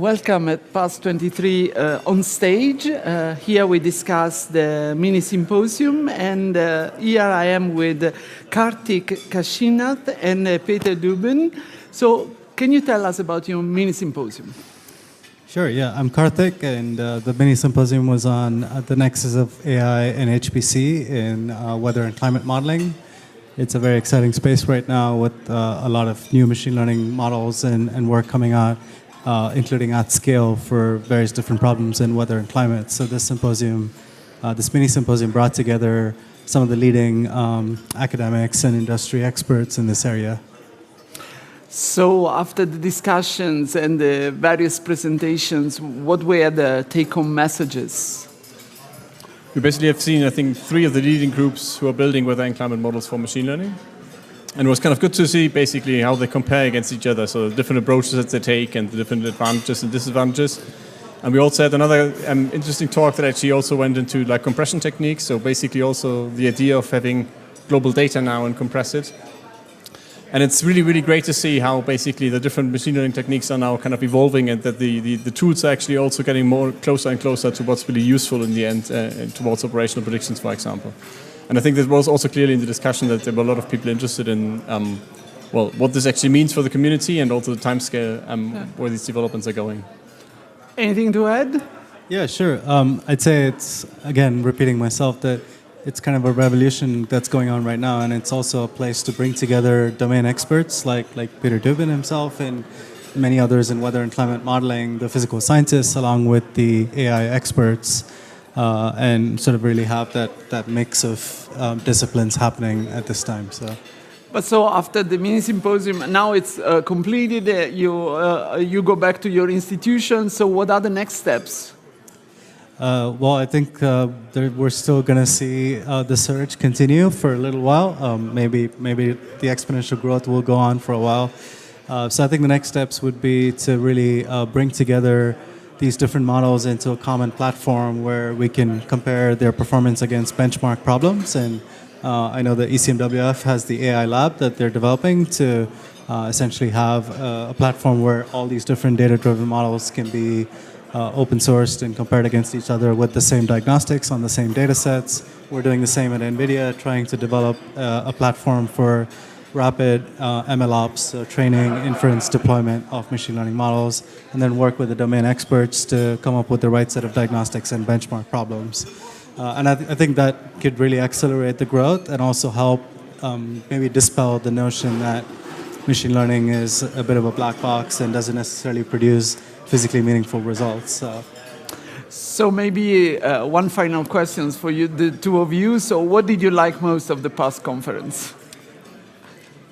welcome at PASC23 on stage. Here we discuss the mini-symposium, and here I am with Karthik, Kashinath, and Peter Dueben. So, can you tell us about your mini-symposium? Sure, yeah. I'm Karthik, and the mini-symposium was on the Nexus of AI and HPC in weather and climate modeling. It's a very exciting space right now with a lot of new machine learning models and work coming out, including at scale for various different problems in weather and climate. So this symposium, this mini-symposium brought together some of the leading academics and industry experts in this area. So after the discussions and the various presentations, what were the take-home messages? We basically have seen, I think, 3 of the leading groups who are building weather and climate models for machine learning. And it was kind of good to see basically how they compare against each other, so the different approaches that they take and the different advantages and disadvantages. And we also had another interesting talk that actually also went into like compression techniques, so basically also the idea of having global data now and compress it. And it's really, really great to see how basically the different machine learning techniques are now kind of evolving, and that the tools are actually also getting more closer and closer to what's really useful in the end towards operational predictions, for example. And I think that was also clearly in the discussion that there were a lot of people interested in well, what this actually means for the community and also the timescale where these developments are going. Anything to add? Yeah, sure. I'd say it's, again, repeating myself, that it's kind of a revolution that's going on right now, and it's also a place to bring together domain experts like Peter Dueben himself and many others in weather and climate modeling, the physical scientists, along with the AI experts, and sort of really have that mix of disciplines happening at this time. But so after the mini-symposium, now it's completed, you go back to your institution, so what are the next steps? Well, I think we're still going to see the surge continue for a little while. Maybe the exponential growth will go on for a while. So I think the next steps would be to really bring together these different models into a common platform where we can compare their performance against benchmark problems. And I know that ECMWF has the AI lab that they're developing to essentially have a platform where all these different data-driven models can be open sourced and compared against each other with the same diagnostics on the same data sets. We're doing the same at NVIDIA, trying to develop a platform for rapid MLOps, so training, inference, deployment of machine learning models, and then work with the domain experts to come up with the right set of diagnostics and benchmark problems. And I think that could really accelerate the growth and also help maybe dispel the notion that machine learning is a bit of a black box and doesn't necessarily produce physically meaningful results. So maybe one final question for you, the two of you. So what did you like most of the PASC conference?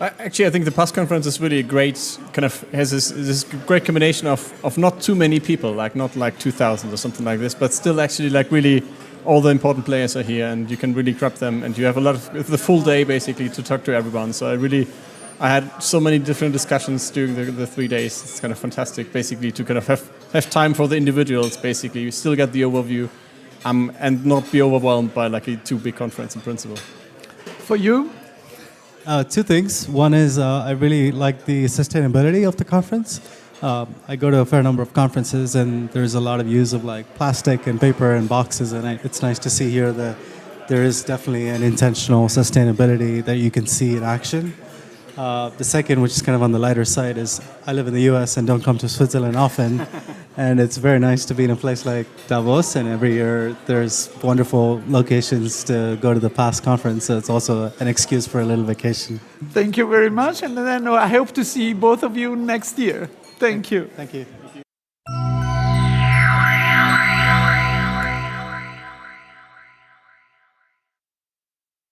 Actually, I think the PASC conference is really a great, kind of has this great combination of not too many people, like not like 2,000 or something like this, but still actually like really all the important players are here, and you can really grab them, and you have a lot of the full day basically to talk to everyone. So I had so many different discussions during the 3 days. It's kind of fantastic, basically, to kind of have time for the individuals, basically. You still get the overview and not be overwhelmed by like a too big conference in principle. For you? 2 things. One is I really like the sustainability of the conference. I go to a fair number of conferences, and there's a lot of use of like plastic and paper and boxes, and it's nice to see here that there is definitely an intentional sustainability that you can see in action. The second, which is kind of on the lighter side, is I live in the US and don't come to Switzerland often. And it's very nice to be in a place like Davos, and every year there's wonderful locations to go to the PASC conference. So it's also an excuse for a little vacation. Thank you very much. And then I hope to see both of you next year. Thank you. Thank you.